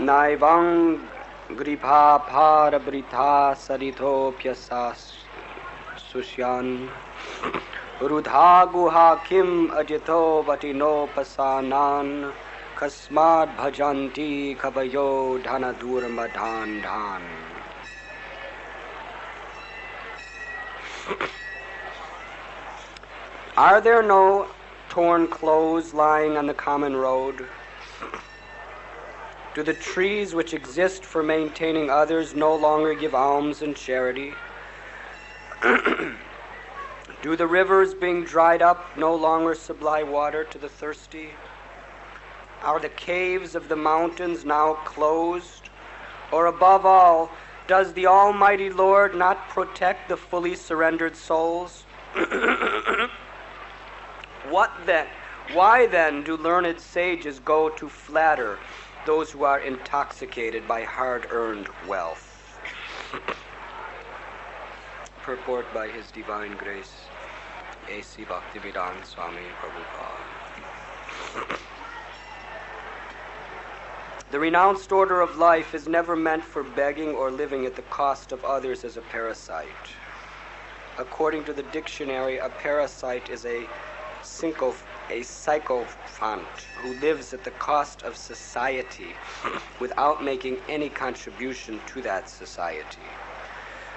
Naivang gripa parabrita saritopyasas susyan Rudha guha kim ajito vatino pasanan Kasmad bhajanti kabayo dhanadur madhan dhan. Are there no torn clothes lying on the common road? Do the trees which exist for maintaining others no longer give alms and charity? Do the rivers being dried up no longer supply water to the thirsty? Are the caves of the mountains now closed? Or above all, does the Almighty Lord not protect the fully surrendered souls? What then? Why then do learned sages go to flatter those who are intoxicated by hard-earned wealth? Purport by His Divine Grace, A.C. Bhaktivedanta Swami Prabhupada. The renounced order of life is never meant for begging or living at the cost of others as a parasite. According to the dictionary, a parasite is a sycophant who lives at the cost of society without making any contribution to that society.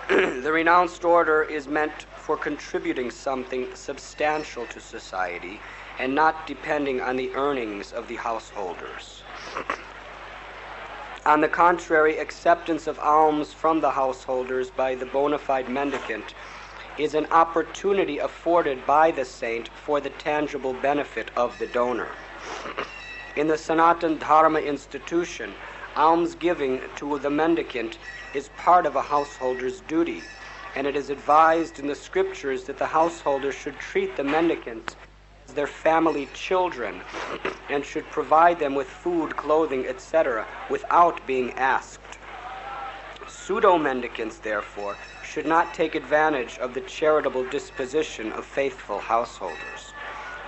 The renounced order is meant for contributing something substantial to society and not depending on the earnings of the householders. On the contrary, acceptance of alms from the householders by the bona fide mendicant is an opportunity afforded by the saint for the tangible benefit of the donor. In the Sanatan Dharma institution, alms giving to the mendicant is part of a householder's duty, and it is advised in the scriptures that the householder should treat the mendicants as their family children and should provide them with food, clothing, etc., without being asked. Pseudo-mendicants, therefore, should not take advantage of the charitable disposition of faithful householders.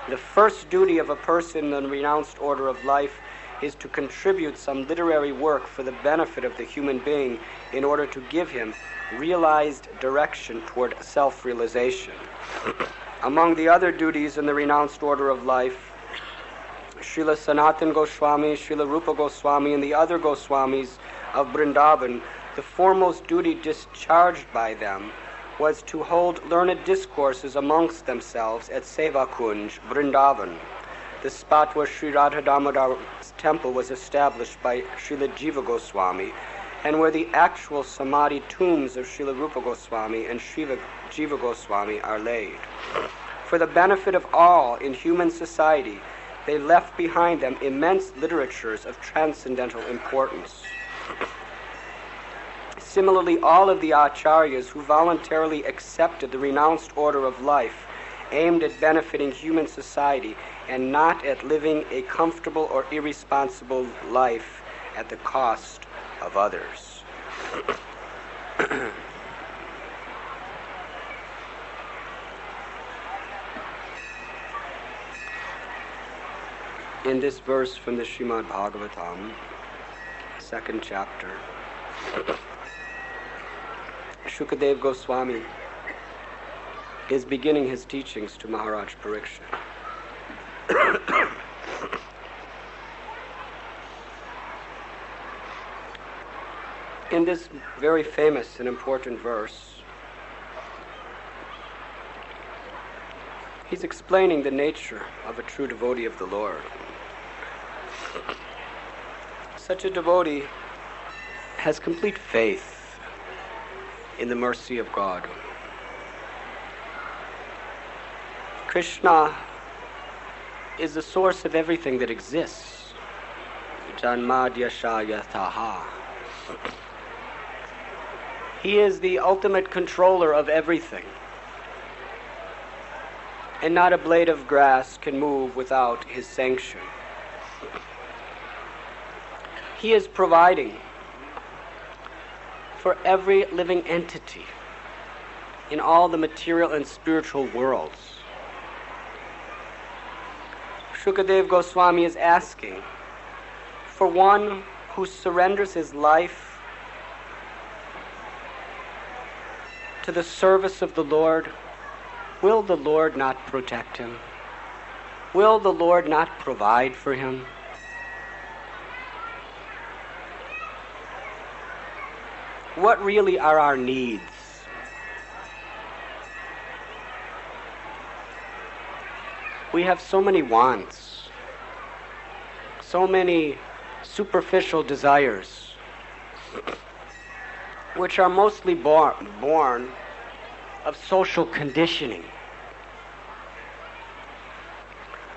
The first duty of a person in the renounced order of life is to contribute some literary work for the benefit of the human being in order to give him realized direction toward self-realization. Among the other duties in the renounced order of life, Srila Sanatan Goswami, Srila Rupa Goswami, and the other Goswamis of Vrindavan, the foremost duty discharged by them was to hold learned discourses amongst themselves at Seva Kunj, Vrindavan, the spot where Sri Radha Damodar's temple was established by Srila Jiva Goswami, and where the actual Samadhi tombs of Srila Rupa Goswami and Srila Jiva Goswami are laid. For the benefit of all in human society, they left behind them immense literatures of transcendental importance. Similarly, all of the acharyas who voluntarily accepted the renounced order of life aimed at benefiting human society and not at living a comfortable or irresponsible life at the cost of others. In this verse from the Srimad Bhagavatam, 2nd chapter, Shukadev Goswami is beginning his teachings to Maharaj Parikshit. In this very famous and important verse, he's explaining the nature of a true devotee of the Lord. Such a devotee has complete faith in the mercy of God. Krishna is the source of everything that exists. Janmadyashayataha. He is the ultimate controller of everything. And not a blade of grass can move without his sanction. He is providing for every living entity in all the material and spiritual worlds. Shukadev Goswami is asking for one who surrenders his life to the service of the Lord, will the Lord not protect him? Will the Lord not provide for him? What really are our needs? We have so many wants, so many superficial desires, which are mostly born of social conditioning.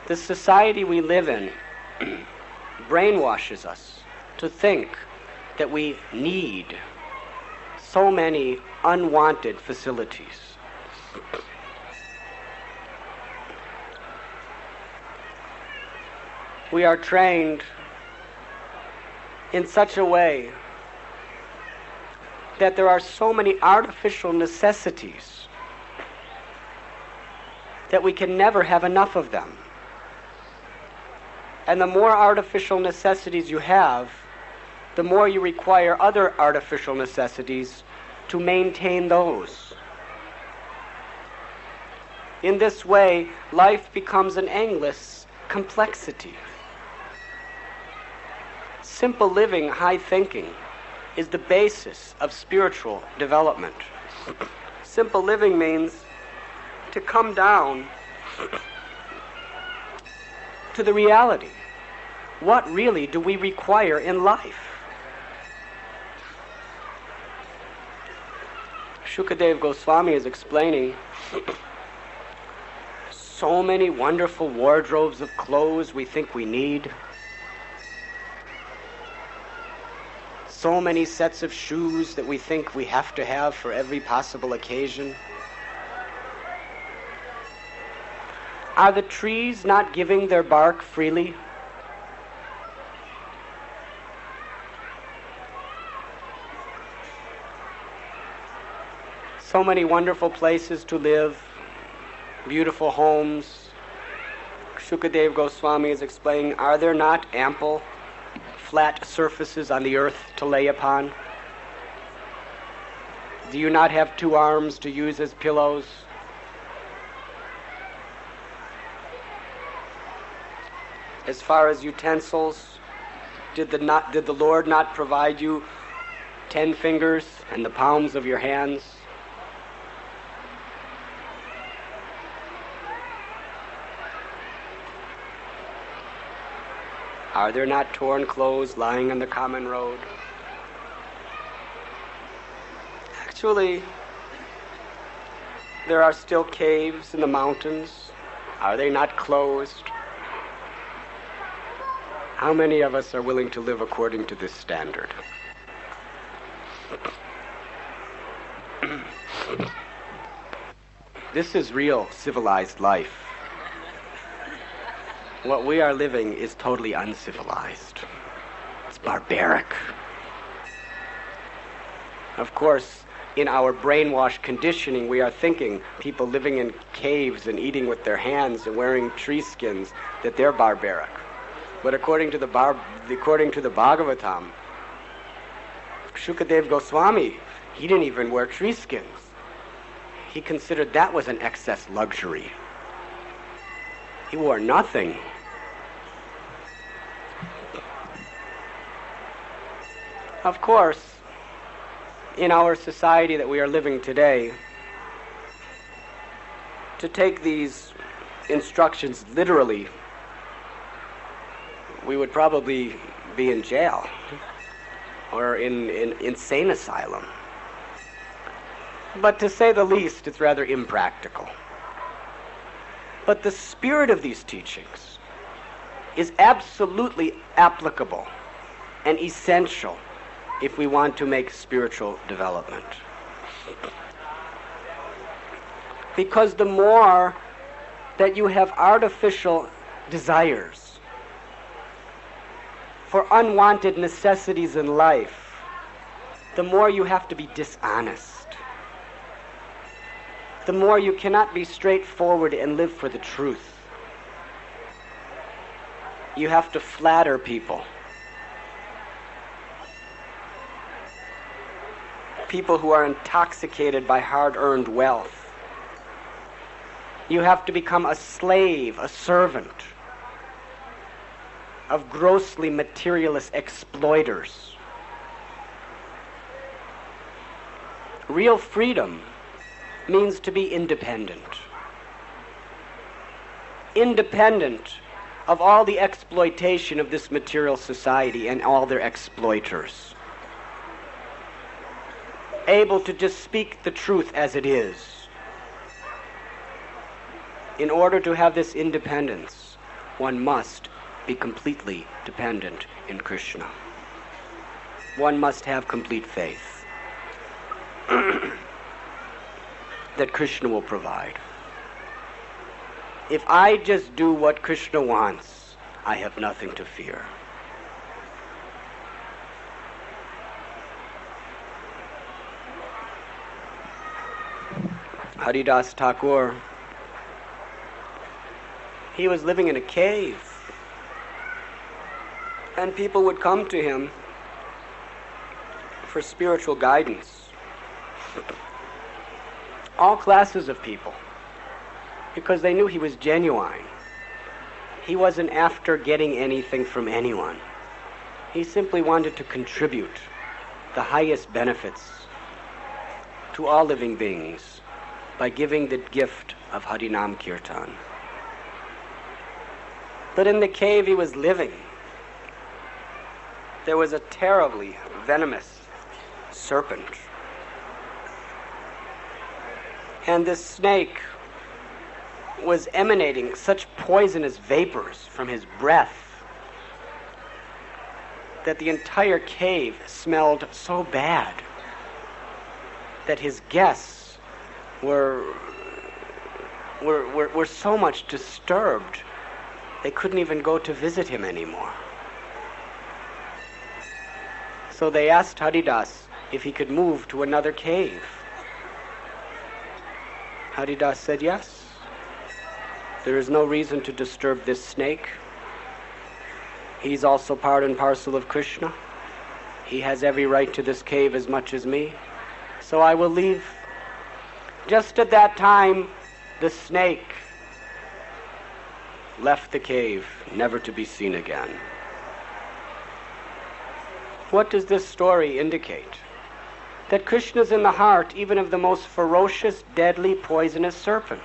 The society we live in brainwashes us to think that we need so many unwanted facilities. We are trained in such a way that there are so many artificial necessities that we can never have enough of them. And the more artificial necessities you have, the more you require other artificial necessities to maintain those. In this way, life becomes an endless complexity. Simple living, high thinking, is the basis of spiritual development. Simple living means to come down to the reality. What really do we require in life? Shukadev Goswami is explaining so many wonderful wardrobes of clothes we think we need. So many sets of shoes that we think we have to have for every possible occasion. Are the trees not giving their bark freely? So many wonderful places to live, beautiful homes. Shukadev Goswami is explaining, are there not ample flat surfaces on the earth to lay upon? Do you not have two arms to use as pillows? As far as utensils, did the Lord not provide you 10 fingers and the palms of your hands? Are there not torn clothes lying on the common road? Actually, there are still caves in the mountains. Are they not closed? How many of us are willing to live according to this standard? This is real civilized life. What we are living is totally uncivilized. It's barbaric. Of course, in our brainwashed conditioning, we are thinking people living in caves and eating with their hands and wearing tree skins, that they're barbaric. But according to the Bhagavatam, Shukadev Goswami, he didn't even wear tree skins. He considered that was an excess luxury. He wore nothing. Of course, in our society that we are living today, to take these instructions literally, we would probably be in jail or in insane asylum. But to say the least, it's rather impractical. But the spirit of these teachings is absolutely applicable and essential if we want to make spiritual development. Because the more that you have artificial desires for unwanted necessities in life, the more you have to be dishonest. The more you cannot be straightforward and live for the truth. You have to flatter people. people who are intoxicated by hard-earned wealth. You have to become a slave, a servant of grossly materialist exploiters. Real freedom means to be independent. Independent of all the exploitation of this material society and all their exploiters. Able to just speak the truth as it is. In order to have this independence, one must be completely dependent in Krishna. One must have complete faith that Krishna will provide. If I just do what Krishna wants, I have nothing to fear. Haridas Thakur, he was living in a cave, and people would come to him for spiritual guidance. All classes of people, because they knew he was genuine. He wasn't after getting anything from anyone. He simply wanted to contribute the highest benefits to all living beings by giving the gift of Harinam Kirtan. But in the cave he was living, there was a terribly venomous serpent. And this snake was emanating such poisonous vapors from his breath that the entire cave smelled so bad that his guests were so much disturbed they couldn't even go to visit him anymore. So they asked Haridas if he could move to another cave. Haridas said yes. There is no reason to disturb this snake. He's also part and parcel of Krishna. He has every right to this cave as much as me. So I will leave. Just at that time, the snake left the cave, never to be seen again. What does this story indicate? That Krishna is in the heart even of the most ferocious, deadly, poisonous serpent.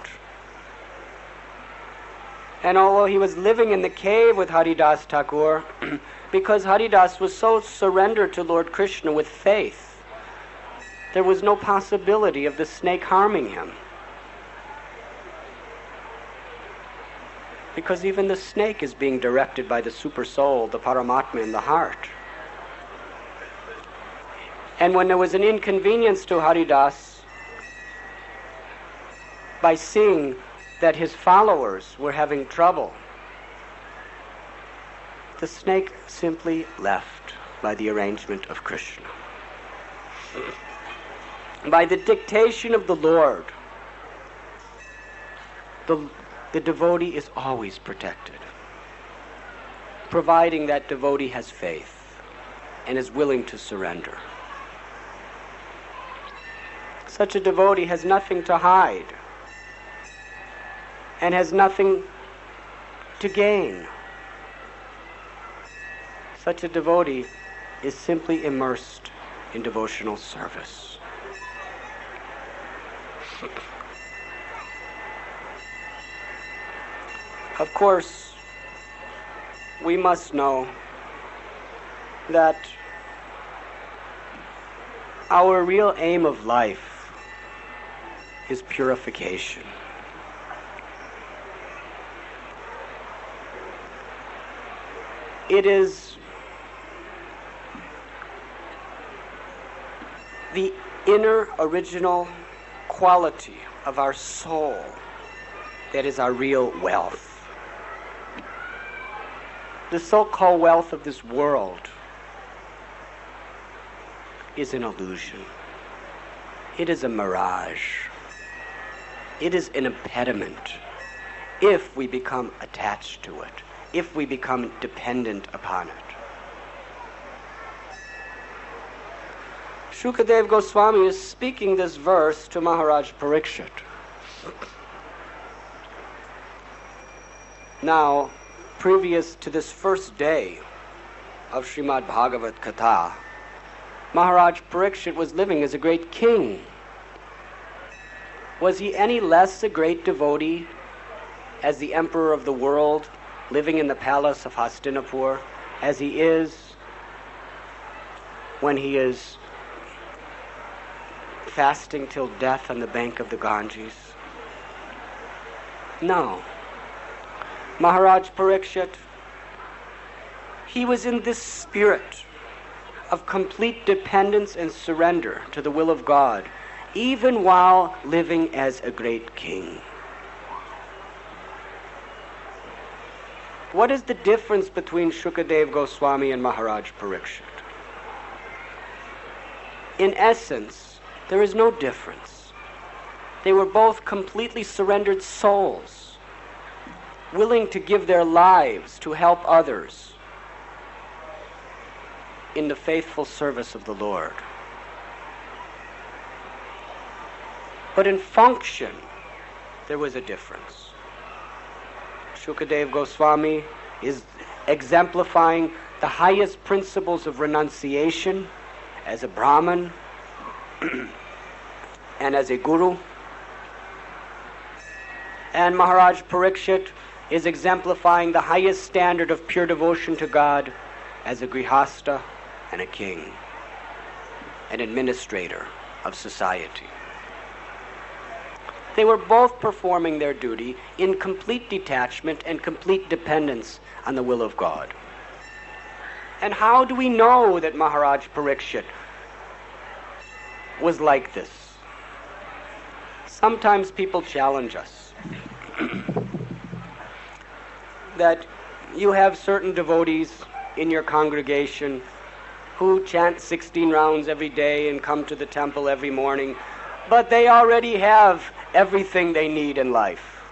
And although he was living in the cave with Haridas Thakur, because Haridas was so surrendered to Lord Krishna with faith, there was no possibility of the snake harming him. Because even the snake is being directed by the super soul, the Paramatma in the heart. And when there was an inconvenience to Haridas, by seeing that his followers were having trouble, the snake simply left by the arrangement of Krishna. By the dictation of the Lord, the devotee is always protected, providing that devotee has faith and is willing to surrender. Such a devotee has nothing to hide and has nothing to gain. Such a devotee is simply immersed in devotional service. Of course, we must know that our real aim of life is purification. It is the inner original quality of our soul that is our real wealth. The so-called wealth of this world is an illusion. It is a mirage. It is an impediment if we become attached to it, if we become dependent upon it. Shukadeva Goswami is speaking this verse to Maharaj Parikshit. Now, previous to this first day of Srimad Bhagavat Katha, Maharaj Parikshit was living as a great king. Was he any less a great devotee as the emperor of the world, living in the palace of Hastinapur, as he is when he is fasting till death on the bank of the Ganges? No. Maharaj Parikshit, he was in this spirit of complete dependence and surrender to the will of God, even while living as a great king. What is the difference between Shukadeva Goswami and Maharaj Parikshit? In essence, there is no difference. They were both completely surrendered souls, willing to give their lives to help others in the faithful service of the Lord. But in function, there was a difference. Shukadeva Goswami is exemplifying the highest principles of renunciation as a Brahmin and as a guru. And Maharaj Parikshit is exemplifying the highest standard of pure devotion to God as a grihasta and a king, an administrator of society. They were both performing their duty in complete detachment and complete dependence on the will of God. And how do we know that Maharaj Parikshit was like this? Sometimes people challenge us that you have certain devotees in your congregation who chant 16 rounds every day and come to the temple every morning, but they already have everything they need in life.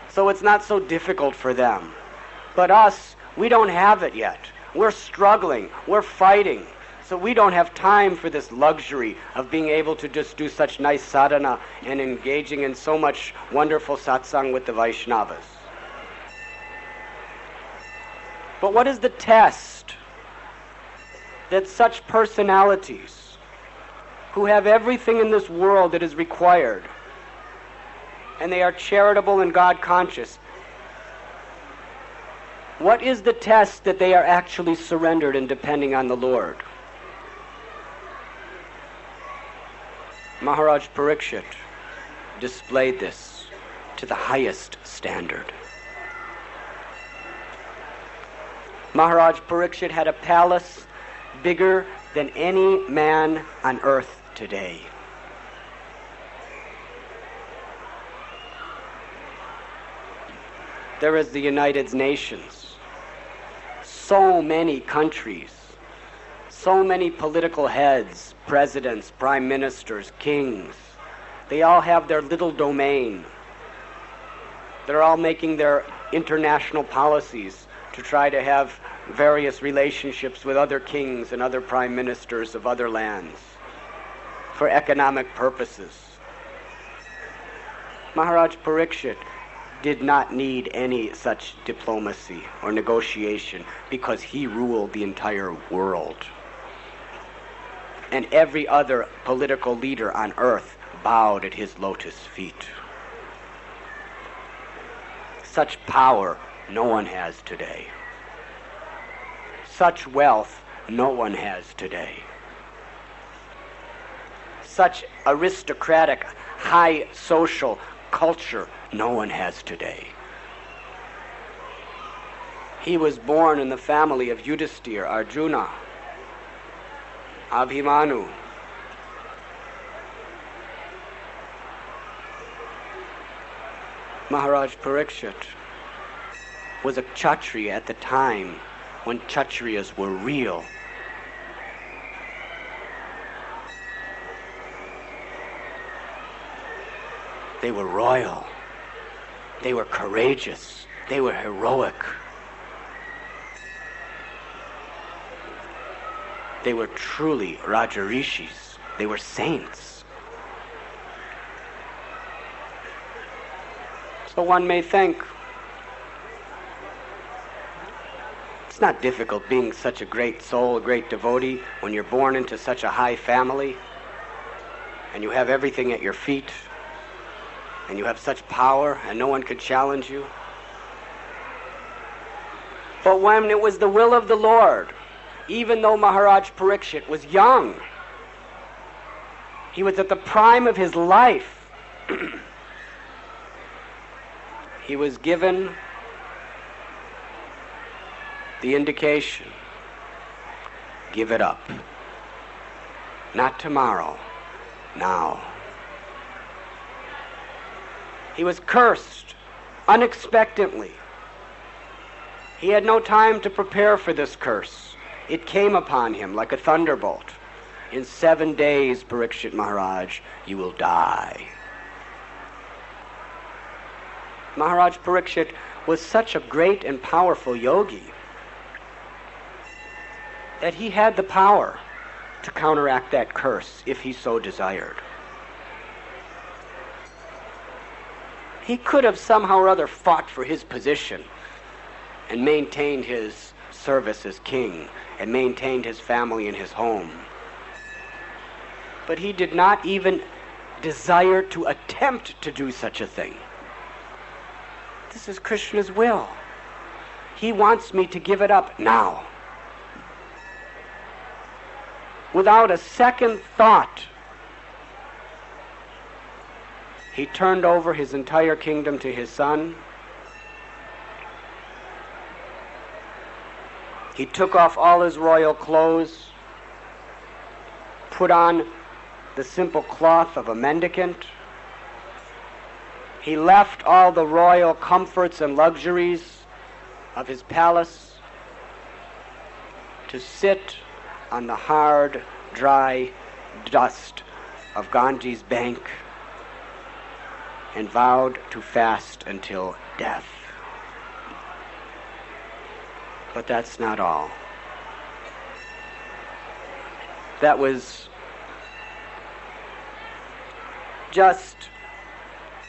So it's not so difficult for them. But us, we don't have it yet. We're struggling, we're fighting. So we don't have time for this luxury of being able to just do such nice sadhana and engaging in so much wonderful satsang with the Vaishnavas. But what is the test that such personalities who have everything in this world that is required, and they are charitable and God conscious, what is the test that they are actually surrendered and depending on the Lord? Maharaj Parikshit displayed this to the highest standard. Maharaj Parikshit had a palace bigger than any man on earth today. There is the United Nations. So many countries, so many political heads, presidents, prime ministers, kings. They all have their little domain. They're all making their international policies to try to have various relationships with other kings and other prime ministers of other lands for economic purposes. Maharaj Parikshit did not need any such diplomacy or negotiation because he ruled the entire world. And every other political leader on earth bowed at his lotus feet. Such power no one has today. Such wealth no one has today. Such aristocratic, high social culture no one has today. He was born in the family of Yudhisthira, Arjuna, Abhimanyu. Maharaj Parikshit was a Kshatriya at the time when Kshatriyas were real. They were royal. They were courageous. They were heroic. They were truly Rajarishis. They were saints. So one may think, it's not difficult being such a great soul, a great devotee, when you're born into such a high family, and you have everything at your feet, and you have such power, and no one could challenge you. But when it was the will of the Lord, even though Maharaj Parikshit was young, he was at the prime of his life, he was given the indication, give it up. Not tomorrow, now. He was cursed unexpectedly. He had no time to prepare for this curse. It came upon him like a thunderbolt. In 7 days, Parikshit Maharaj, you will die. Maharaj Parikshit was such a great and powerful yogi that he had the power to counteract that curse if he so desired. He could have somehow or other fought for his position and maintained his service as king and maintained his family and his home. But he did not even desire to attempt to do such a thing. This is Krishna's will. He wants me to give it up now. Without a second thought, he turned over his entire kingdom to his son. He took off all his royal clothes, put on the simple cloth of a mendicant. He left all the royal comforts and luxuries of his palace to sit on the hard, dry dust of Ganges bank and vowed to fast until death. But that's not all. That was just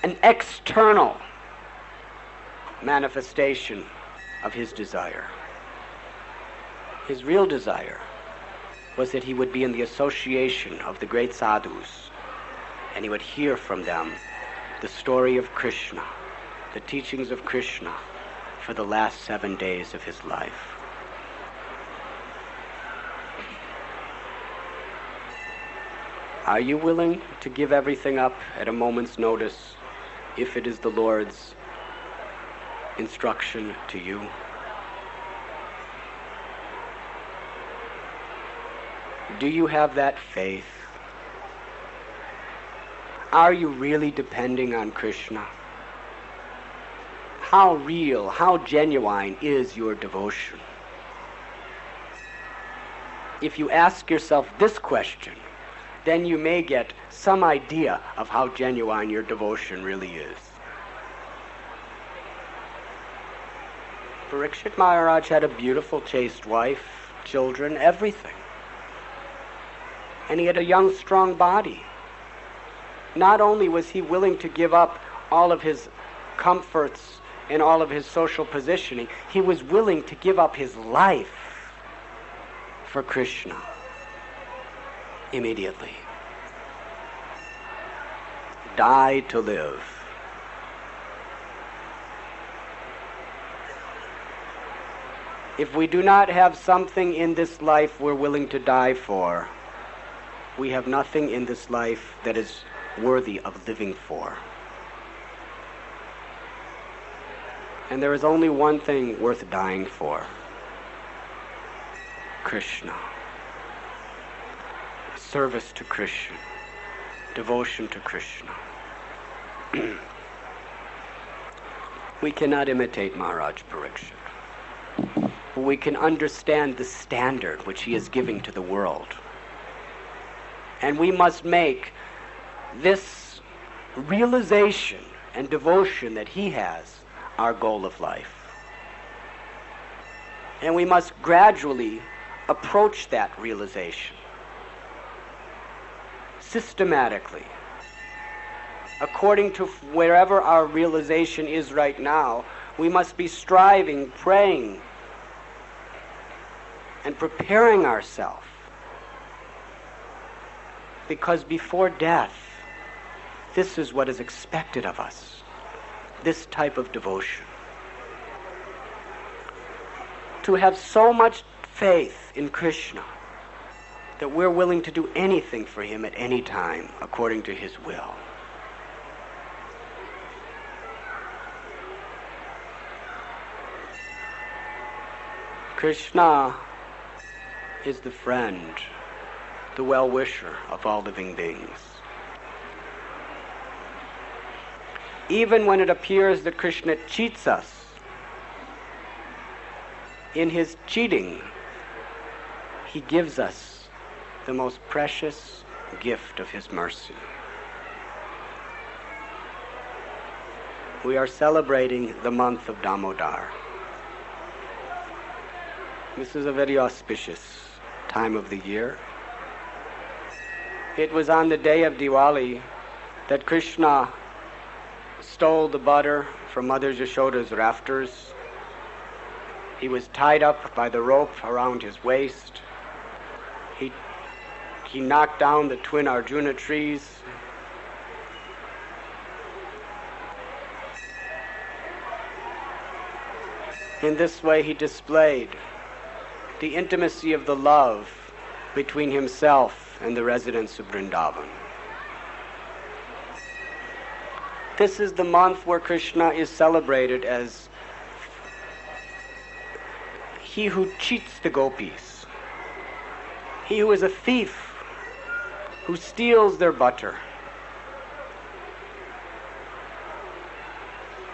an external manifestation of his desire. His real desire was that he would be in the association of the great sadhus, and he would hear from them the story of Krishna, the teachings of Krishna, for the last 7 days of his life. Are you willing to give everything up at a moment's notice if it is the Lord's instruction to you? Do you have that faith? Are you really depending on Krishna? How real, how genuine is your devotion? If you ask yourself this question, then you may get some idea of how genuine your devotion really is. Parikshit Maharaj had a beautiful, chaste wife, children, everything. And he had a young, strong body. Not only was he willing to give up all of his comforts and all of his social positioning, he was willing to give up his life for Krishna immediately. Die to live. If we do not have something in this life we're willing to die for, we have nothing in this life that is worthy of living for. And there is only one thing worth dying for: Krishna. Service to Krishna. Devotion to Krishna. We cannot imitate Maharaj Parikshit, but we can understand the standard which he is giving to the world. And we must make this realization and devotion that he has our goal of life. And we must gradually approach that realization systematically, according to wherever our realization is right now. We must be striving, praying, and preparing ourselves, because before death, this is what is expected of us, this type of devotion. To have so much faith in Krishna that we're willing to do anything for him at any time according to his will. Krishna is the friend, the well-wisher of all living beings. Even when it appears that Krishna cheats us, in his cheating, he gives us the most precious gift of his mercy. We are celebrating the month of Damodar. This is a very auspicious time of the year. It was on the day of Diwali that Krishna stole the butter from Mother Yashoda's rafters. He was tied up by the rope around his waist. He knocked down the twin Arjuna trees. In this way he displayed the intimacy of the love between himself and the residents of Vrindavan. This is the month where Krishna is celebrated as he who cheats the gopis, he who is a thief, who steals their butter.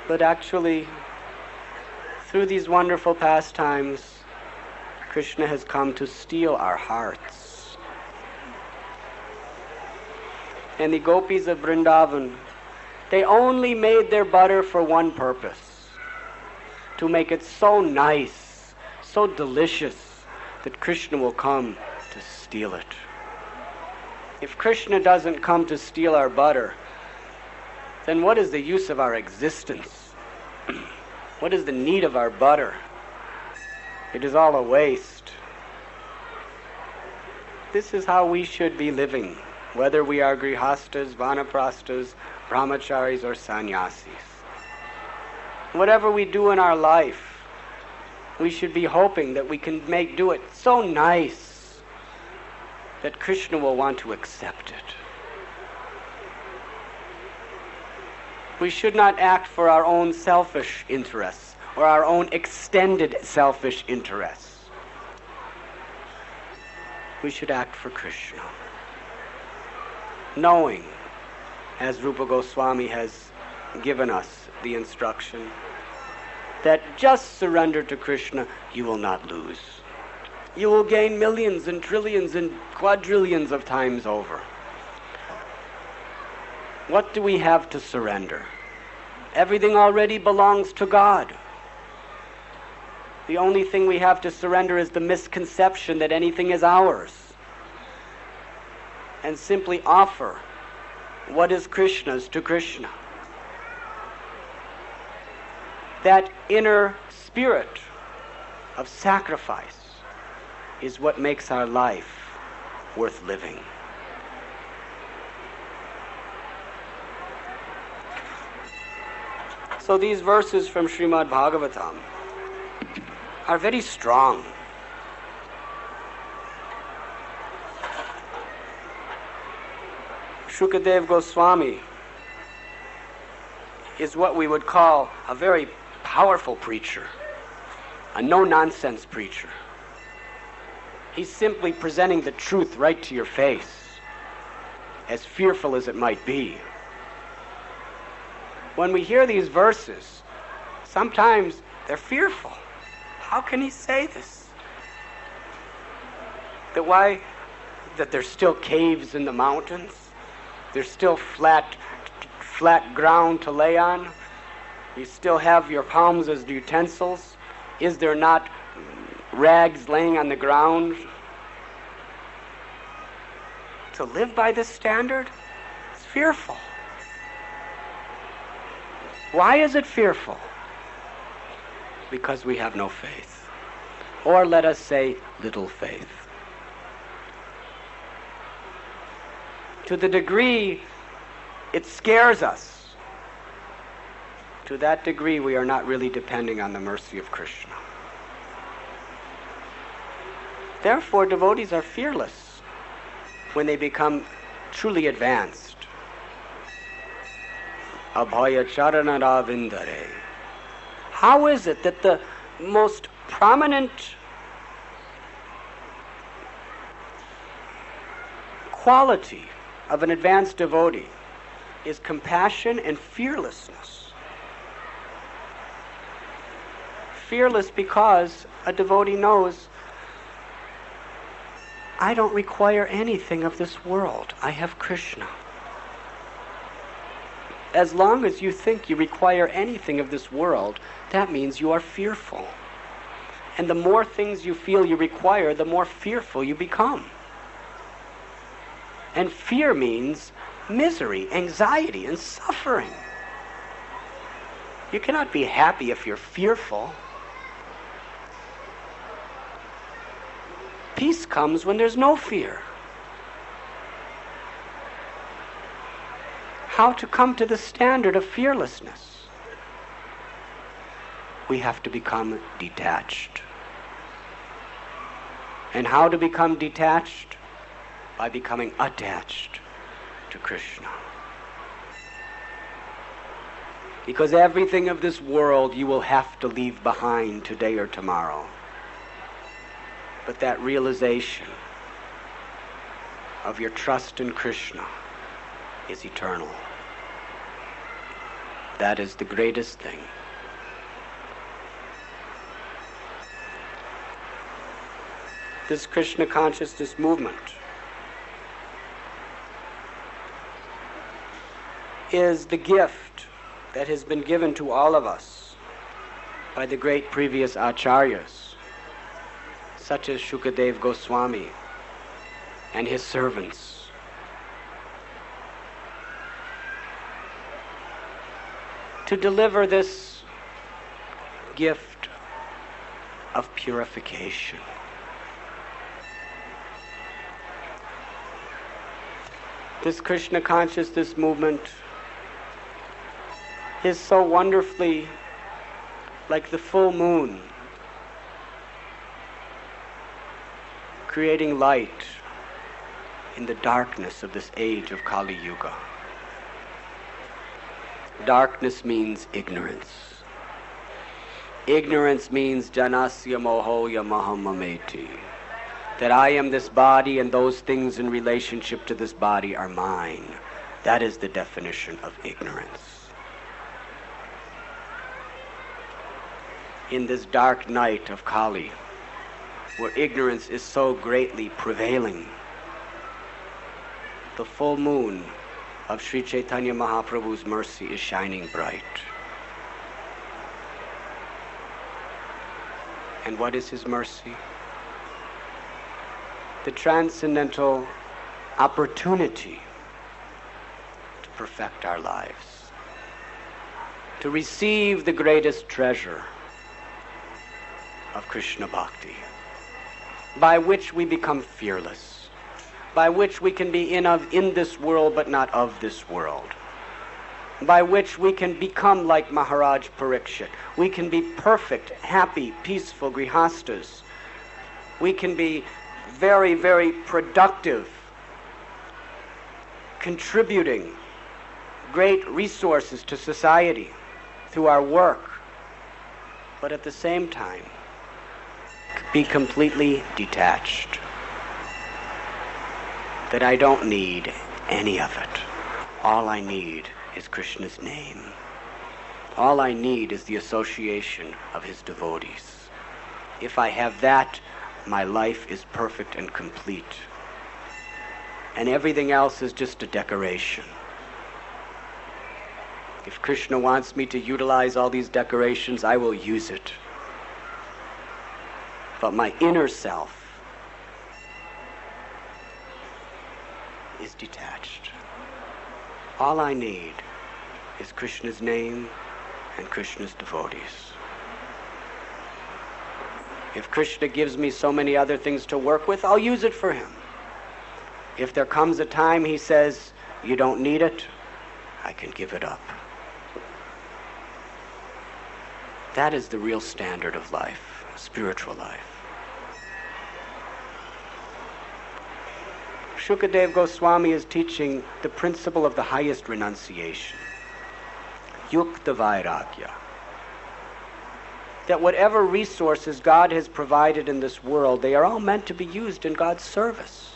But actually, through these wonderful pastimes, Krishna has come to steal our hearts. And the gopis of Vrindavan, they only made their butter for one purpose: to make it so nice, so delicious, that Krishna will come to steal it. If Krishna doesn't come to steal our butter, then what is the use of our existence? What is the need of our butter? It is all a waste. This is how we should be living, whether we are grihastas, vanaprastas, brahmacharis, or sannyasis. Whatever we do in our life, we should be hoping that we can do it so nice that Krishna will want to accept it. We should not act for our own selfish interests or our own extended selfish interests. We should act for Krishna, knowing, as Rupa Goswami has given us the instruction, that just surrender to Krishna, you will not lose. You will gain millions and trillions and quadrillions of times over. What do we have to surrender? Everything already belongs to God. The only thing we have to surrender is the misconception that anything is ours, and simply offer what is Krishna's to Krishna. That inner spirit of sacrifice is what makes our life worth living. So these verses from Srimad Bhagavatam are very strong. Shukadev Goswami is what we would call a very powerful preacher, a no-nonsense preacher. He's simply presenting the truth right to your face, as fearful as it might be. When we hear these verses, sometimes they're fearful. How can he say this? That there's still caves in the mountains? There's still flat ground to lay on? You still have your palms as utensils? Is there not rags laying on the ground. To live by this standard is fearful. Why is it fearful? Because we have no faith. Or let us say, little faith. To the degree it scares us, to that degree we are not really depending on the mercy of Krishna. Therefore, devotees are fearless when they become truly advanced. Abhaya charanara vindare. How is it that the most prominent quality of an advanced devotee is compassion and fearlessness? Fearless because a devotee knows, I don't require anything of this world. I have Krishna. As long as you think you require anything of this world, that means you are fearful. And the more things you feel you require, the more fearful you become. And fear means misery, anxiety, and suffering. You cannot be happy if you're fearful. Peace comes when there's no fear. How to come to the standard of fearlessness? We have to become detached. And how to become detached? By becoming attached to Krishna. Because everything of this world you will have to leave behind today or tomorrow. But that realization of your trust in Krishna is eternal. That is the greatest thing. This Krishna consciousness movement is the gift that has been given to all of us by the great previous acharyas, such as Shukadev Goswami and his servants. To deliver this gift of purification. This Krishna consciousness movement is so wonderfully like the full moon, creating light in the darkness of this age of Kali Yuga. Darkness means ignorance. Ignorance means janasya mohoya mahamameti. That I am this body and those things in relationship to this body are mine. That is the definition of ignorance. In this dark night of Kali, where ignorance is so greatly prevailing, the full moon of Sri Chaitanya Mahaprabhu's mercy is shining bright. And what is his mercy? The transcendental opportunity to perfect our lives, to receive the greatest treasure of Krishna Bhakti, by which we become fearless, by which we can be in this world but not of this world, by which we can become like Maharaj Parikshit. We can be perfect, happy, peaceful grihastas. We can be very, very productive, contributing great resources to society through our work, but at the same time be completely detached. That I don't need any of it. All I need is Krishna's name. All I need is the association of his devotees. If I have that, my life is perfect and complete. And everything else is just a decoration. If Krishna wants me to utilize all these decorations, I will use it. but my inner self is detached. All I need is Krishna's name and Krishna's devotees. If Krishna gives me so many other things to work with, I'll use it for him. If there comes a time he says, you don't need it, I can give it up. That is the real standard of life, spiritual life. Shukadeva Goswami is teaching the principle of the highest renunciation, yukta vairagya. That whatever resources God has provided in this world, they are all meant to be used in God's service.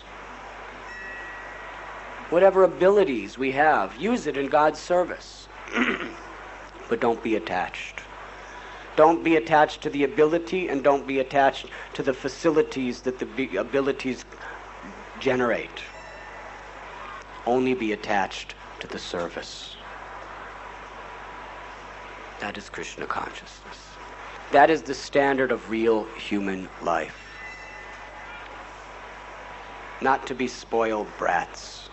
Whatever abilities we have, use it in God's service. But don't be attached. Don't be attached to the ability, and don't be attached to the facilities that the abilities generate. Only be attached to the service. That is Krishna consciousness. That is the standard of real human life. Not to be spoiled brats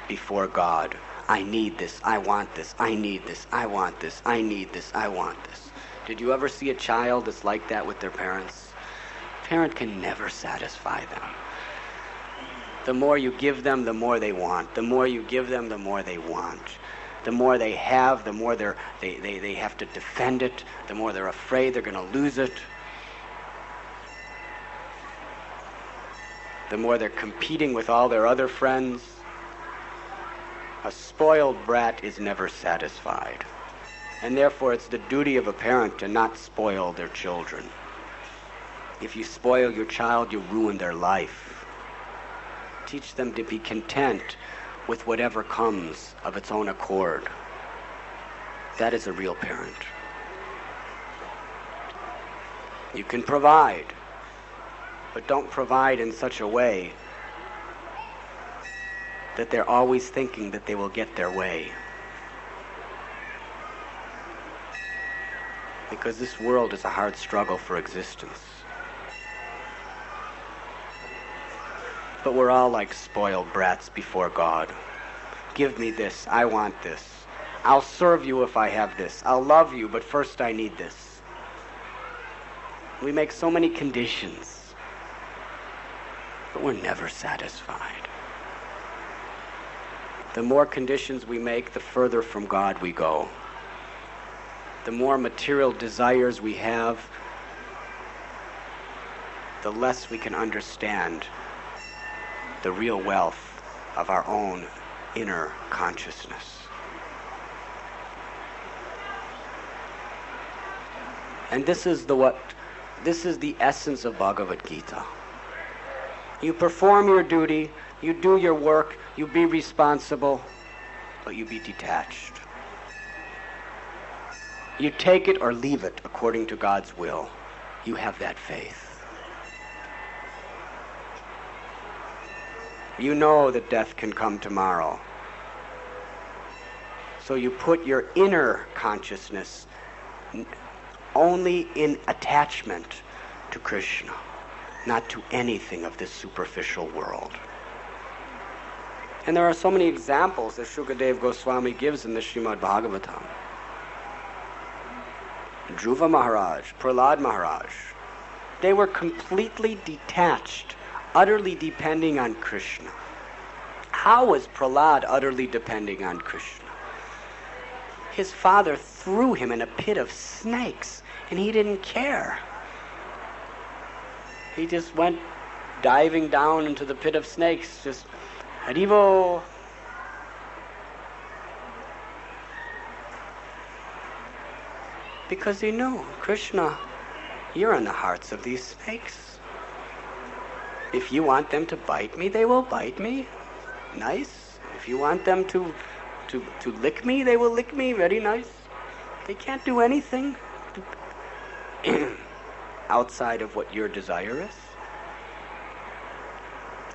before God. I need this, I want this, I need this, I want this, I need this, I want this. Did you ever see a child that's like that with their parents? A parent can never satisfy them. The more you give them, the more they want. The more you give them, the more they want. The more they have, the more they have to defend it. The more they're afraid they're going to lose it. The more they're competing with all their other friends. A spoiled brat is never satisfied. And therefore it's the duty of a parent to not spoil their children. If you spoil your child, you ruin their life. Teach them to be content with whatever comes of its own accord. That is a real parent. You can provide, but don't provide in such a way that they're always thinking that they will get their way. Because this world is a hard struggle for existence. But we're all like spoiled brats before God. Give me this, I want this. I'll serve you if I have this. I'll love you, but first I need this. We make so many conditions, but we're never satisfied. The more conditions we make, the further from God we go. The more material desires we have, the less we can understand the real wealth of our own inner consciousness. And this is the essence of Bhagavad Gita. You perform your duty, you do your work, you be responsible, but you be detached. You take it or leave it according to God's will. You have that faith. You know that death can come tomorrow. So you put your inner consciousness only in attachment to Krishna, not to anything of this superficial world. And there are so many examples that Shukadeva Goswami gives in the Srimad Bhagavatam. Dhruva Maharaj, Prahlad Maharaj, they were completely detached, utterly depending on Krishna. How was Prahlad utterly depending on Krishna? His father threw him in a pit of snakes, and he didn't care. He just went diving down into the pit of snakes, just, Haribo. Because he knew, Krishna, you're in the hearts of these snakes. If you want them to bite me, they will bite me. Nice. If you want them to lick me, they will lick me. Very nice. They can't do anything outside of what your desire is.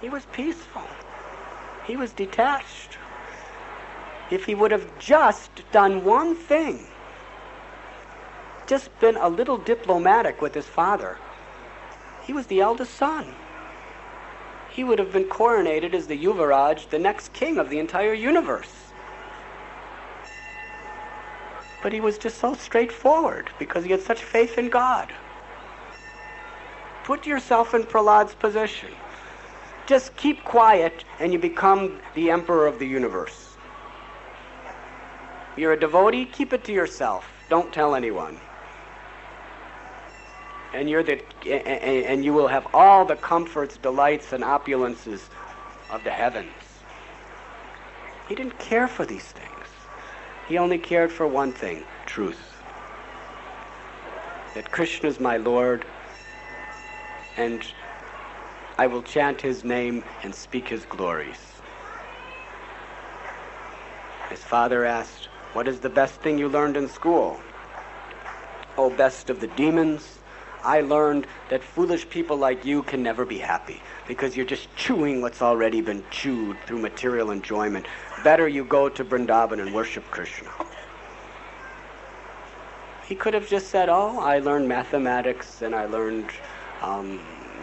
He was peaceful. He was detached. If he would have just done one thing, just been a little diplomatic with his father, He was the eldest son. He would have been coronated as the Yuvaraj, the next king of the entire universe. But he was just so straightforward because he had such faith in God. Put yourself in Prahlad's position. Just keep quiet and you become the emperor of the universe. You're a devotee, keep it to yourself. Don't tell anyone. And you will have all the comforts, delights, and opulences of the heavens. He didn't care for these things. He only cared for one thing, truth. That Krishna is my Lord, and I will chant his name and speak his glories. His father asked, "What is the best thing you learned in school?" "Oh, best of the demons, I learned that foolish people like you can never be happy because you're just chewing what's already been chewed through material enjoyment. Better you go to Vrindavan and worship Krishna." He could have just said, "Oh, I learned mathematics and I learned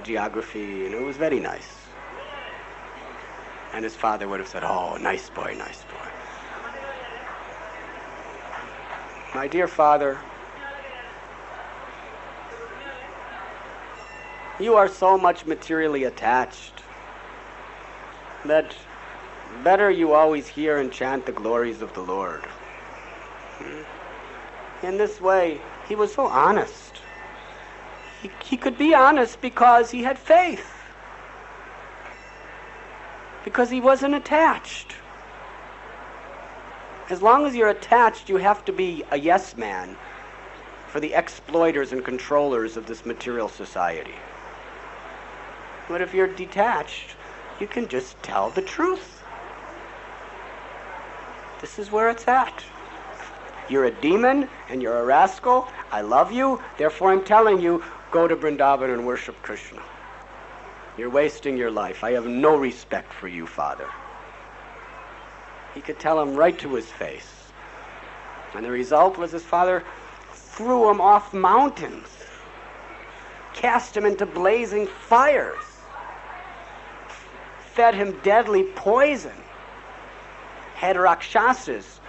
geography, and it was very nice." And his father would have said, "Oh, nice boy, nice boy." My dear father, you are so much materially attached that better you always hear and chant the glories of the Lord. In this way, he was so honest. He could be honest because he had faith, because he wasn't attached. As long as you're attached, you have to be a yes man for the exploiters and controllers of this material society. But if you're detached, you can just tell the truth. This is where it's at. You're a demon and you're a rascal. I love you, therefore I'm telling you, go to Vrindavan and worship Krishna. You're wasting your life. I have no respect for you, Father. He could tell him right to his face. And the result was his father threw him off mountains, cast him into blazing fires, fed him deadly poison, had Rakshasas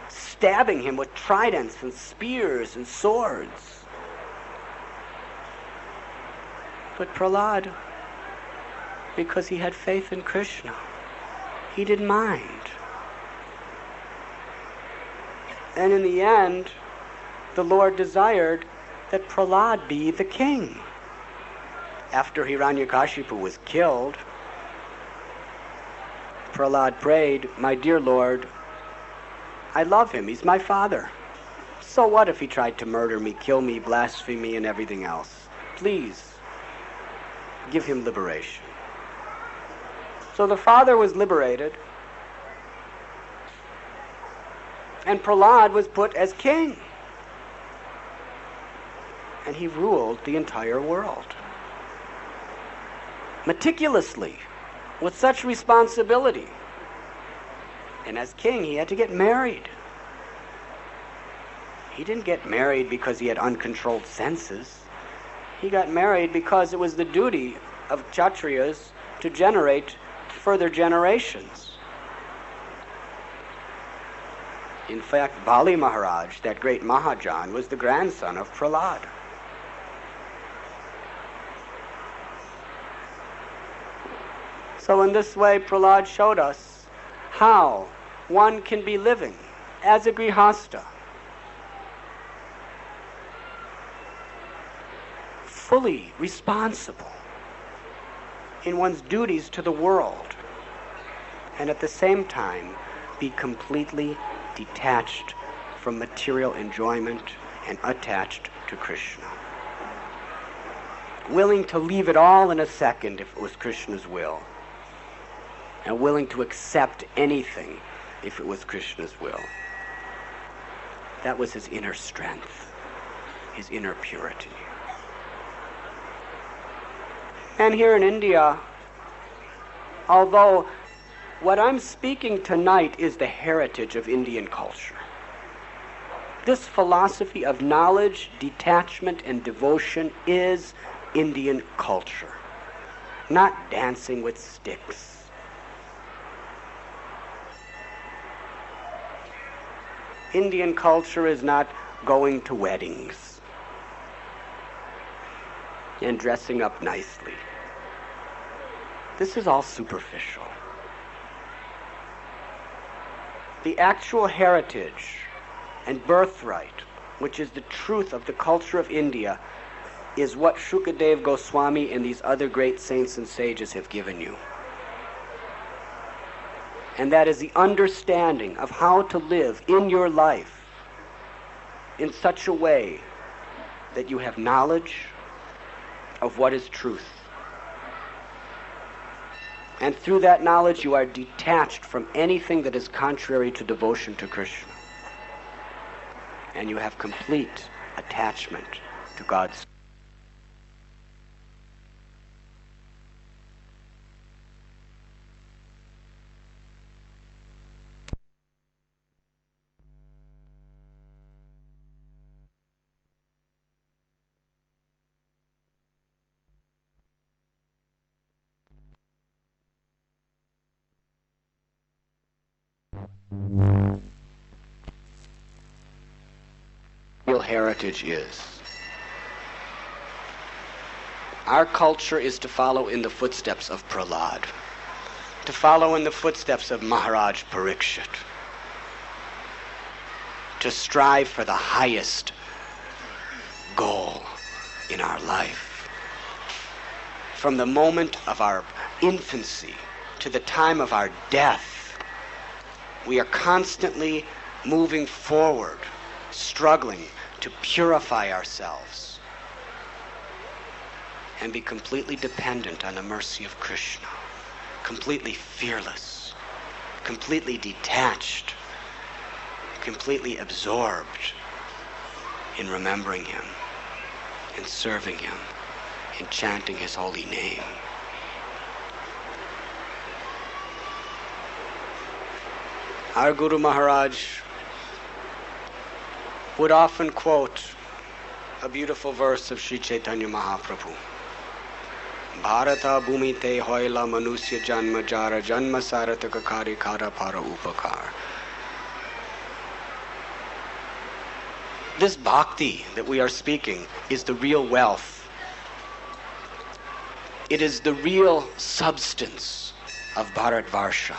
stabbing him with tridents and spears and swords. But Prahlad, because he had faith in Krishna, he didn't mind. And in the end, the Lord desired that Prahlad be the king. After Hiranyakashipu was killed, Prahlad prayed, "My dear Lord, I love him. He's my father. So what if he tried to murder me, kill me, blaspheme me, and everything else? Please, give him liberation." So the father was liberated, and Prahlad was put as king. And he ruled the entire world meticulously, with such responsibility. And as king, he had to get married. He didn't get married because he had uncontrolled senses. He got married because it was the duty of Kshatriyas to generate further generations. In fact, Bali Maharaj, that great Mahajan, was the grandson of Prahlad. So in this way, Prahlad showed us how one can be living as a grihasta, fully responsible in one's duties to the world, and at the same time be completely detached from material enjoyment and attached to Krishna. Willing to leave it all in a second if it was Krishna's will, and willing to accept anything if it was Krishna's will. That was his inner strength, his inner purity. And here in India, although what I'm speaking tonight is the heritage of Indian culture, this philosophy of knowledge, detachment, and devotion is Indian culture, not dancing with sticks. Indian culture is not going to weddings and dressing up nicely. This is all superficial. The actual heritage and birthright, which is the truth of the culture of India, is what Shukadev Goswami and these other great saints and sages have given you. And that is the understanding of how to live in your life in such a way that you have knowledge of what is truth. And through that knowledge you are detached from anything that is contrary to devotion to Krishna. And you have complete attachment to God's. Real heritage is. Our culture is to follow in the footsteps of Prahlad, to follow in the footsteps of Maharaj Parikshit, to strive for the highest goal in our life. From the moment of our infancy to the time of our death, we are constantly moving forward, struggling to purify ourselves and be completely dependent on the mercy of Krishna, completely fearless, completely detached, completely absorbed in remembering Him, in serving Him, in chanting His holy name. Our Guru Maharaj would often quote a beautiful verse of Sri Chaitanya Mahaprabhu. Bharata bhumite hoila manusya janma jara janma sarataka kari kara para upakar. This bhakti that we are speaking is the real wealth. It is the real substance of Bharatvarsha.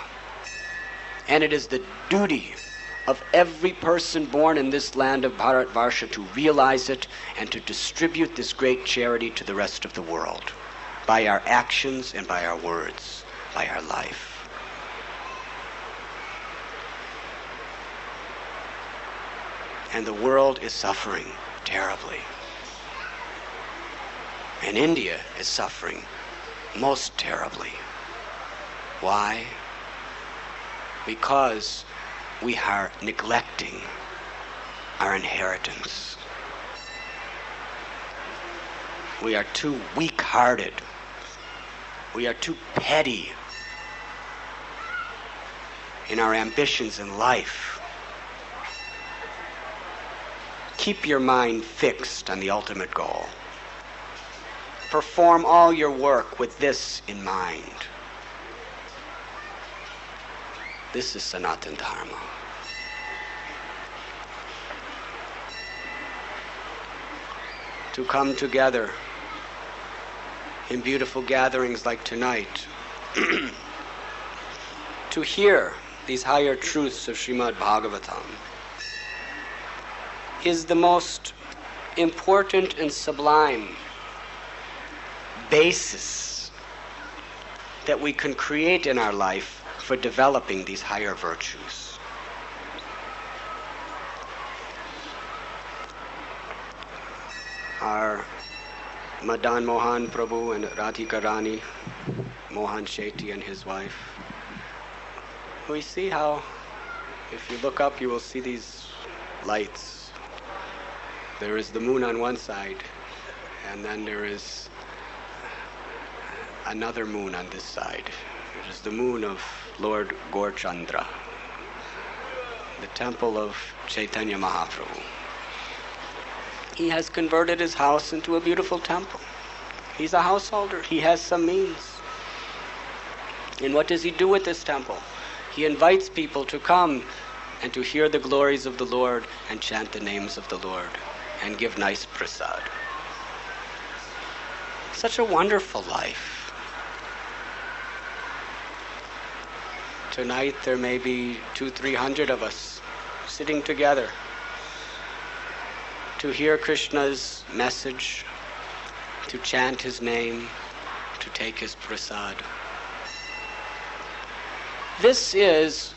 And it is the duty of every person born in this land of Bharatvarsha to realize it and to distribute this great charity to the rest of the world by our actions and by our words, by our life. And the world is suffering terribly. And India is suffering most terribly. Why? Because we are neglecting our inheritance. We are too weak-hearted. We are too petty in our ambitions in life. Keep your mind fixed on the ultimate goal. Perform all your work with this in mind. This is Sanatana Dharma. To come together in beautiful gatherings like tonight, to hear these higher truths of Srimad Bhagavatam, is the most important and sublime basis that we can create in our life for developing these higher virtues. Our Madan Mohan Prabhu and Radhika Rani, Mohan Shetty and his wife, we see how, if you look up, you will see these lights. There is the moon on one side, and then there is another moon on this side. It is the moon of Lord Gaurchandra, the temple of Chaitanya Mahaprabhu. He has converted his house into a beautiful temple. He's a householder. He has some means. And what does he do with this temple? He invites people to come and to hear the glories of the Lord and chant the names of the Lord and give nice prasad. Such a wonderful life. Tonight there may be 200-300 of us sitting together to hear Krishna's message, to chant his name, to take his prasad. This is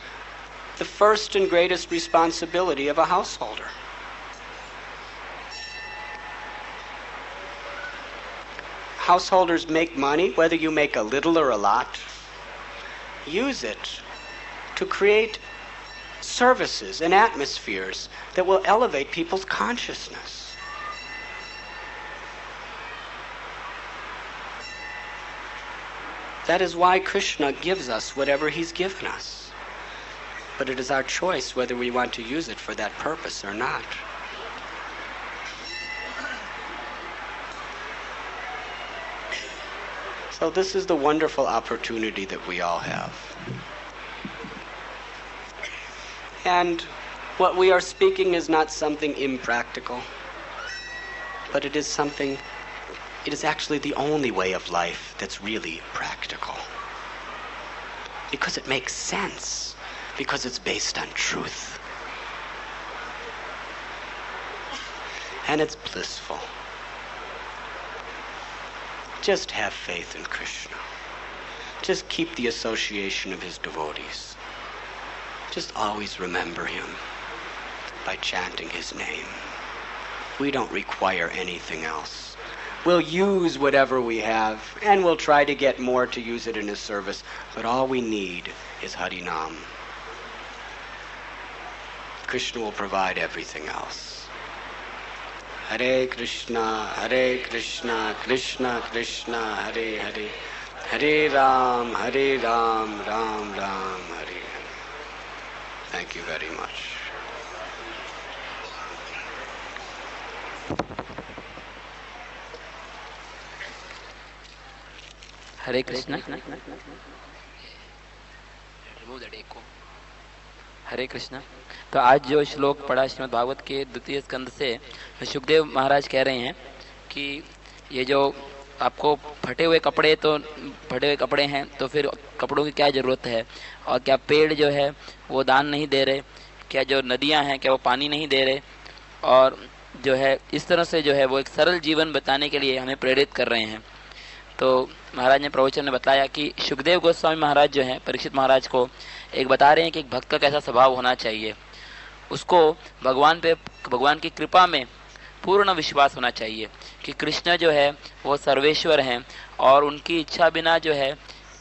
the first and greatest responsibility of a householder. Householders make money, whether you make a little or a lot. Use it to create services and atmospheres that will elevate people's consciousness. That is why Krishna gives us whatever he's given us. But it is our choice whether we want to use it for that purpose or not. So this is the wonderful opportunity that we all have. And what we are speaking is not something impractical, but it is actually the only way of life that's really practical. Because it makes sense, because it's based on truth. And it's blissful. Just have faith in Krishna. Just keep the association of his devotees. Just always remember him by chanting his name. We don't require anything else. We'll use whatever we have, and we'll try to get more to use it in his service, but all we need is Harinam. Krishna will provide everything else. Hare Krishna, Krishna Krishna, Hare Hare, Hare Ram, Ram Ram, Hare Hare. Thank you very much. हरे कृष्ण हरे कृष्ण। तो आज जो श्लोक पढ़ा श्रीमद् भागवत के द्वितीय स्कंद से, सुखदेव महाराज कह रहे हैं कि ये जो आपको फटे हुए कपड़े हैं तो फिर कपड़ों की क्या ज़रूरत है, और क्या पेड़ जो है वो दान नहीं दे रहे, क्या जो नदियां हैं क्या वो पानी नहीं दे रहे, और जो है इस तरह से जो है वो एक सरल जीवन बताने के लिए हमें प्रेरित कर रहे हैं। तो महाराज ने प्रवचन में बताया कि सुखदेव गोस्वामी महाराज जो हैं परीक्षित महाराज को एक बता रहे हैं कि एक भक्त का कैसा स्वभाव होना चाहिए। उसको भगवान की कृपा में पूर्ण विश्वास होना चाहिए कि कृष्ण जो है वो सर्वेश्वर हैं और उनकी इच्छा बिना जो है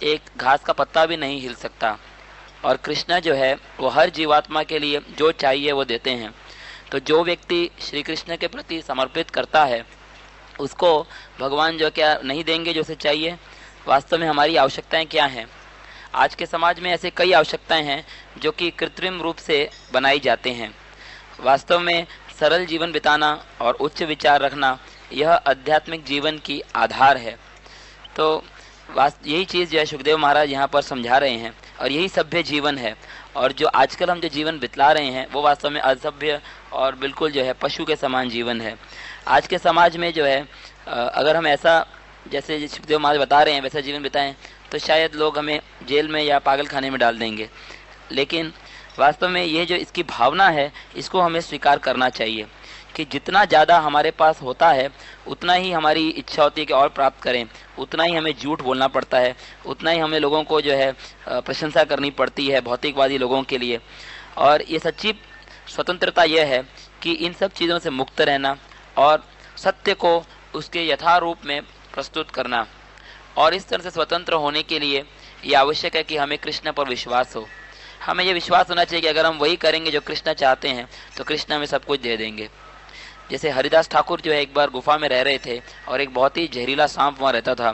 एक घास का पत्ता भी नहीं हिल सकता, और कृष्ण जो है वो हर जीवात्मा के लिए जो चाहिए वो देते हैं। तो जो व्यक्ति श्री कृष्ण के प्रति समर्पित करता है उसको भगवान जो क्या नहीं देंगे जो उसे चाहिए। वास्तव में हमारी आवश्यकताएं क्या हैं? आज के समाज में ऐसे कई आवश्यकताएं हैं जो कि कृत्रिम रूप से बनाई जाते हैं। वास्तव में सरल जीवन बिताना और उच्च विचार रखना यह आध्यात्मिक जीवन की आधार है। तो यही चीज़ जो है सुखदेव महाराज यहाँ पर समझा रहे हैं, और यही सभ्य जीवन है। और जो आजकल हम जो जीवन बितला रहे हैं वो वास्तव में असभ्य और बिल्कुल जो है पशु के समान जीवन है। आज के समाज में जो है अगर हम ऐसा जैसे सुखदेव महाराज बता रहे हैं वैसा जीवन बिताएं तो शायद लोग हमें जेल में या पागल खाने में डाल देंगे। लेकिन वास्तव में ये जो इसकी भावना है इसको हमें स्वीकार करना चाहिए कि जितना ज़्यादा हमारे पास होता है उतना ही हमारी इच्छा होती है कि और प्राप्त करें, उतना ही हमें झूठ बोलना पड़ता है, उतना ही हमें लोगों को जो है प्रशंसा करनी पड़ती है भौतिकवादी लोगों के लिए। और ये सच्ची स्वतंत्रता यह है कि इन सब चीज़ों से मुक्त रहना और सत्य को उसके यथारूप में प्रस्तुत करना। और इस तरह से स्वतंत्र होने के लिए ये आवश्यक है कि हमें कृष्ण पर विश्वास हो। हमें ये विश्वास होना चाहिए कि अगर हम वही करेंगे जो कृष्ण चाहते हैं तो कृष्ण हमें सब कुछ दे देंगे। जैसे हरिदास ठाकुर जो है एक बार गुफा में रह रहे थे और एक बहुत ही जहरीला सांप वहाँ रहता था।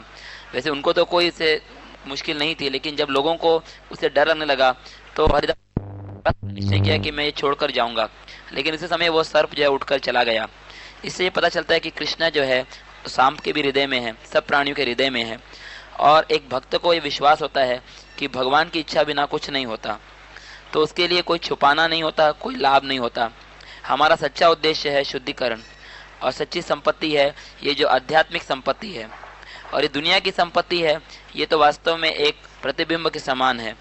वैसे उनको तो कोई से मुश्किल नहीं थी, लेकिन जब लोगों को उससे डर लगने लगा तो हरिदास निश्चय किया कि मैं ये छोड़कर जाऊंगा। लेकिन इसी समय वो सर्प जो है उठकर चला गया। इससे ये पता चलता है कि कृष्ण जो है सांप के भी हृदय में है, सब प्राणियों के हृदय में है। और एक भक्त को ये विश्वास होता है कि भगवान की इच्छा बिना कुछ नहीं होता, तो उसके लिए कोई छुपाना नहीं होता, कोई लाभ नहीं होता। हमारा सच्चा उद्देश्य है शुद्धिकरण, और सच्ची संपत्ति है ये जो आध्यात्मिक संपत्ति है। और ये दुनिया की संपत्ति है, ये तो वास्तव में एक प्रतिबिंब के समान है।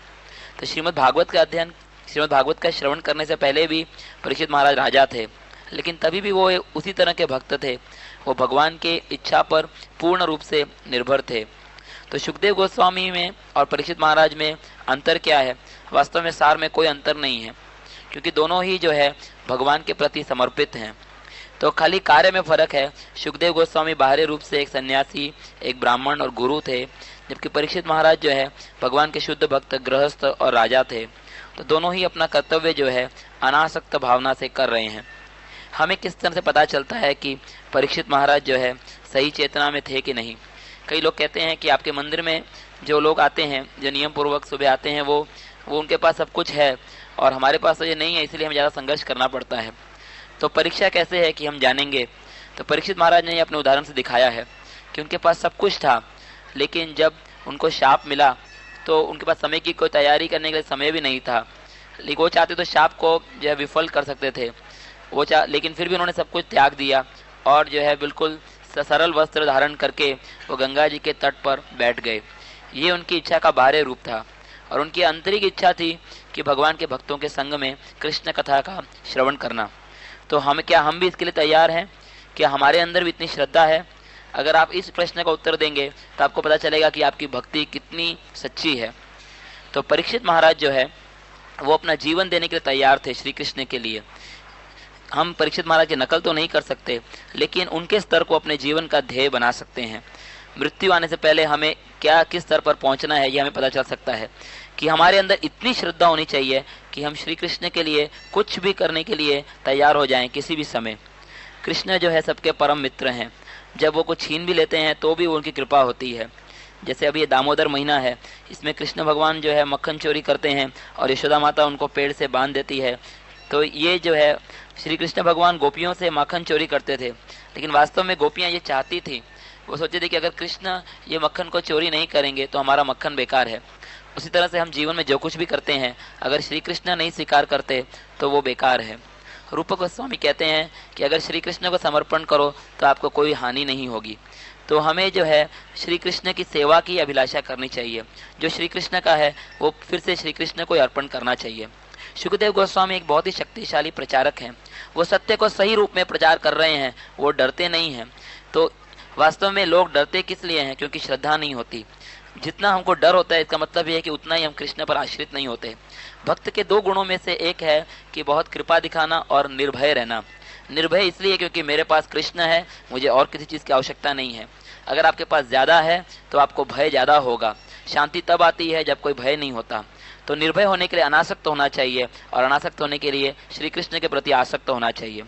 तो श्रीमद् भागवत का अध्ययन, श्रीमद् भागवत का श्रवण करने से पहले भी परीक्षित महाराज राजा थे, लेकिन तभी भी वो उसी तरह के भक्त थे, वो भगवान के इच्छा पर पूर्ण रूप से निर्भर थे। तो सुखदेव गोस्वामी में और परीक्षित महाराज में अंतर क्या है? वास्तव में सार में कोई अंतर नहीं है, क्योंकि दोनों ही जो है भगवान के प्रति समर्पित हैं। तो खाली कार्य में फर्क है। सुखदेव गोस्वामी बाहरी रूप से एक सन्यासी, एक ब्राह्मण और गुरु थे, जबकि परीक्षित महाराज जो है भगवान के शुद्ध भक्त, गृहस्थ और राजा थे। तो दोनों ही अपना कर्तव्य जो है अनासक्त भावना से कर रहे हैं। हमें किस तरह से पता चलता है कि परीक्षित महाराज जो है सही चेतना में थे कि नहीं? कई लोग कहते हैं कि आपके मंदिर में जो लोग आते हैं, जो नियम पूर्वक सुबह आते हैं, वो उनके पास सब कुछ है और हमारे पास तो ये नहीं है, इसलिए हमें ज़्यादा संघर्ष करना पड़ता है। तो परीक्षा कैसे है कि हम जानेंगे? तो परीक्षित महाराज ने अपने उदाहरण से दिखाया है कि उनके पास सब कुछ था, लेकिन जब उनको शाप मिला तो उनके पास समय की कोई तैयारी करने के लिए समय भी नहीं था। लेकिन वो चाहते तो शाप को जो है विफल कर सकते थे, लेकिन फिर भी उन्होंने सब कुछ त्याग दिया और जो है बिल्कुल सरल वस्त्र धारण करके वो गंगा जी के तट पर बैठ गए। ये उनकी इच्छा का बाहरी रूप था, और उनकी आंतरिक इच्छा थी कि भगवान के भक्तों के संग में कृष्ण कथा का श्रवण करना। तो हम भी इसके लिए तैयार हैं? क्या हमारे अंदर भी इतनी श्रद्धा है? अगर आप इस प्रश्न का उत्तर देंगे तो आपको पता चलेगा कि आपकी भक्ति कितनी सच्ची है। तो परीक्षित महाराज जो है वो अपना जीवन देने के लिए तैयार थे श्री कृष्ण के लिए। हम परीक्षित महाराज की नकल तो नहीं कर सकते, लेकिन उनके स्तर को अपने जीवन का ध्येय बना सकते हैं। मृत्यु आने से पहले हमें किस स्तर पर पहुंचना है ये हमें पता चल सकता है कि हमारे अंदर इतनी श्रद्धा होनी चाहिए कि हम श्री कृष्ण के लिए कुछ भी करने के लिए तैयार हो जाएं किसी भी समय। कृष्ण जो है सबके परम मित्र हैं, जब वो कुछ छीन भी लेते हैं तो भी उनकी कृपा होती है। जैसे अभी ये दामोदर महीना है, इसमें कृष्ण भगवान जो है मक्खन चोरी करते हैं और यशोदा माता उनको पेड़ से बांध देती है। तो ये जो है श्री कृष्ण भगवान गोपियों से मक्खन चोरी करते थे, लेकिन वास्तव में गोपियाँ ये चाहती थी, वो सोचते थे कि अगर कृष्ण ये मक्खन को चोरी नहीं करेंगे तो हमारा मक्खन बेकार है। उसी तरह से हम जीवन में जो कुछ भी करते हैं, अगर श्री कृष्ण नहीं स्वीकार करते तो वो बेकार है। रूप गोस्वामी कहते हैं कि अगर श्री कृष्ण को समर्पण करो तो आपको कोई हानि नहीं होगी। तो हमें जो है श्री कृष्ण की सेवा की अभिलाषा करनी चाहिए। जो श्री कृष्ण का है वो फिर से श्री कृष्ण को अर्पण करना चाहिए। सुखदेव गोस्वामी एक बहुत ही शक्तिशाली प्रचारक हैं। वो सत्य को सही रूप में प्रचार कर रहे हैं, वो डरते नहीं हैं। तो वास्तव में लोग डरते किस लिए हैं? क्योंकि श्रद्धा नहीं होती। जितना हमको डर होता है इसका मतलब ये है कि उतना ही हम कृष्ण पर आश्रित नहीं होते। भक्त के दो गुणों में से एक है कि बहुत कृपा दिखाना और निर्भय रहना। निर्भय इसलिए क्योंकि मेरे पास कृष्ण है, मुझे और किसी चीज़ की आवश्यकता नहीं है। अगर आपके पास ज़्यादा है तो आपको भय ज़्यादा होगा। शांति तब आती है जब कोई भय नहीं होता। तो निर्भय होने के लिए अनासक्त होना चाहिए, और अनासक्त होने के लिए श्री कृष्ण के प्रति आसक्त होना चाहिए।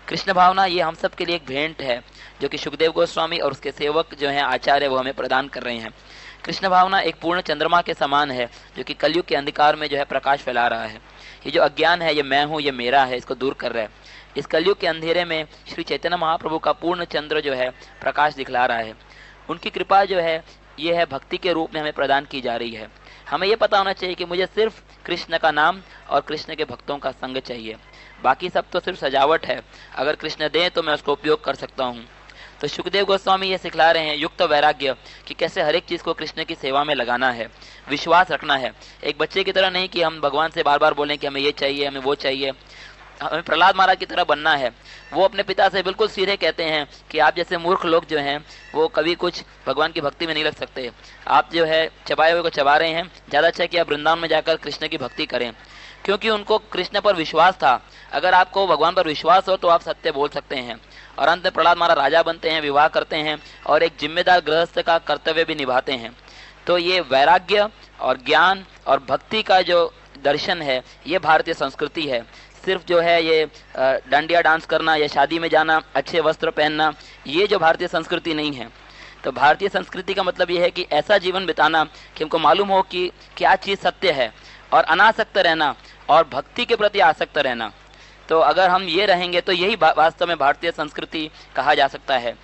कृष्ण भावना ये हम सब के लिए एक भेंट है जो कि सुखदेव गोस्वामी और उसके सेवक जो हैं आचार्य वो हमें प्रदान कर रहे हैं। कृष्ण भावना एक पूर्ण चंद्रमा के समान है जो कि कलयुग के अंधकार में जो है प्रकाश फैला रहा है। ये जो अज्ञान है, ये मैं हूँ, ये मेरा है, इसको दूर कर रहा है। इस कलयुग के अंधेरे में श्री चैतन्य महाप्रभु का पूर्ण चंद्र जो है प्रकाश दिखला रहा है। उनकी कृपा जो है ये है भक्ति के रूप में हमें प्रदान की जा रही है। हमें ये पता होना चाहिए कि मुझे सिर्फ कृष्ण का नाम और कृष्ण के भक्तों का संग चाहिए, बाकी सब तो सिर्फ सजावट है। अगर कृष्ण दें तो मैं उसको उपयोग कर सकता हूँ। तो सुखदेव गोस्वामी ये सिखला रहे हैं युक्त वैराग्य कि कैसे हर एक चीज़ को कृष्ण की सेवा में लगाना है, विश्वास रखना है। एक बच्चे की तरह नहीं कि हम भगवान से बार बार बोलें कि हमें ये चाहिए, हमें वो चाहिए। हमें प्रहलाद महाराज की तरह बनना है। वो अपने पिता से बिल्कुल सीधे कहते हैं कि आप जैसे मूर्ख लोग जो हैं वो कभी कुछ भगवान की भक्ति में नहीं लग सकते। आप जो है चबाए हुए को चबा रहे हैं, ज़्यादा अच्छा कि आप वृंदावन में जाकर कृष्ण की भक्ति करें, क्योंकि उनको कृष्ण पर विश्वास था। अगर आपको भगवान पर विश्वास हो तो आप सत्य बोल सकते हैं। और अंत में प्रहलाद महाराज राजा बनते हैं, विवाह करते हैं और एक जिम्मेदार गृहस्थ का कर्तव्य भी निभाते हैं। तो ये वैराग्य और ज्ञान और भक्ति का जो दर्शन है ये भारतीय संस्कृति है। सिर्फ जो है ये डांडिया डांस करना या शादी में जाना, अच्छे वस्त्र पहनना, ये जो भारतीय संस्कृति नहीं है। तो भारतीय संस्कृति का मतलब ये है कि ऐसा जीवन बिताना कि हमको मालूम हो कि क्या चीज़ सत्य है, और अनासक्त रहना और भक्ति के प्रति आसक्त रहना। तो अगर हम ये रहेंगे तो यही वास्तव में भारतीय संस्कृति कहा जा सकता है।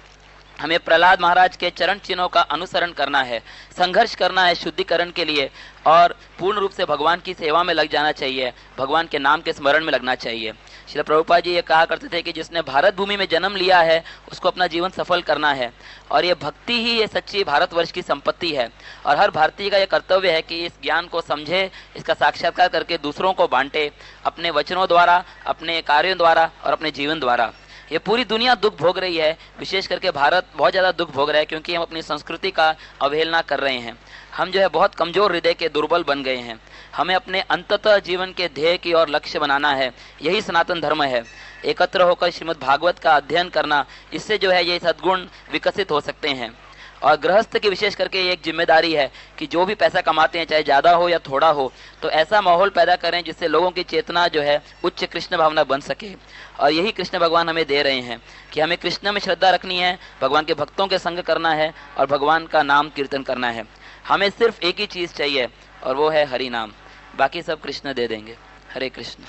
हमें प्रहलाद महाराज के चरण चिन्हों का अनुसरण करना है, संघर्ष करना है शुद्धिकरण के लिए, और पूर्ण रूप से भगवान की सेवा में लग जाना चाहिए, भगवान के नाम के स्मरण में लगना चाहिए। श्रील प्रभुपाद जी ये कहा करते थे कि जिसने भारत भूमि में जन्म लिया है उसको अपना जीवन सफल करना है, और ये भक्ति ही ये सच्ची भारतवर्ष की संपत्ति है। और हर भारतीय का ये कर्तव्य है कि इस ज्ञान को समझे, इसका साक्षात्कार करके दूसरों को बांटे, अपने वचनों द्वारा, अपने कार्यों द्वारा और अपने जीवन द्वारा। ये पूरी दुनिया दुख भोग रही है, विशेष करके भारत बहुत ज़्यादा दुख भोग रहा है, क्योंकि हम अपनी संस्कृति का अवहेलना कर रहे हैं। हम जो है बहुत कमज़ोर हृदय के दुर्बल बन गए हैं। हमें अपने अंततः जीवन के ध्येय की ओर लक्ष्य बनाना है, यही सनातन धर्म है। एकत्र होकर श्रीमद् भागवत का अध्ययन करना, इससे जो है ये सद्गुण विकसित हो सकते हैं। और गृहस्थ की विशेष करके एक जिम्मेदारी है कि जो भी पैसा कमाते हैं, चाहे ज़्यादा हो या थोड़ा हो, तो ऐसा माहौल पैदा करें जिससे लोगों की चेतना जो है उच्च कृष्ण भावना बन सके। और यही कृष्ण भगवान हमें दे रहे हैं कि हमें कृष्ण में श्रद्धा रखनी है, भगवान के भक्तों के संग करना है और भगवान का नाम कीर्तन करना है। हमें सिर्फ एक ही चीज़ चाहिए और वो है हरि नाम, बाकी सब कृष्ण दे देंगे। हरे कृष्ण।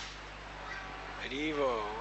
हरि बोल।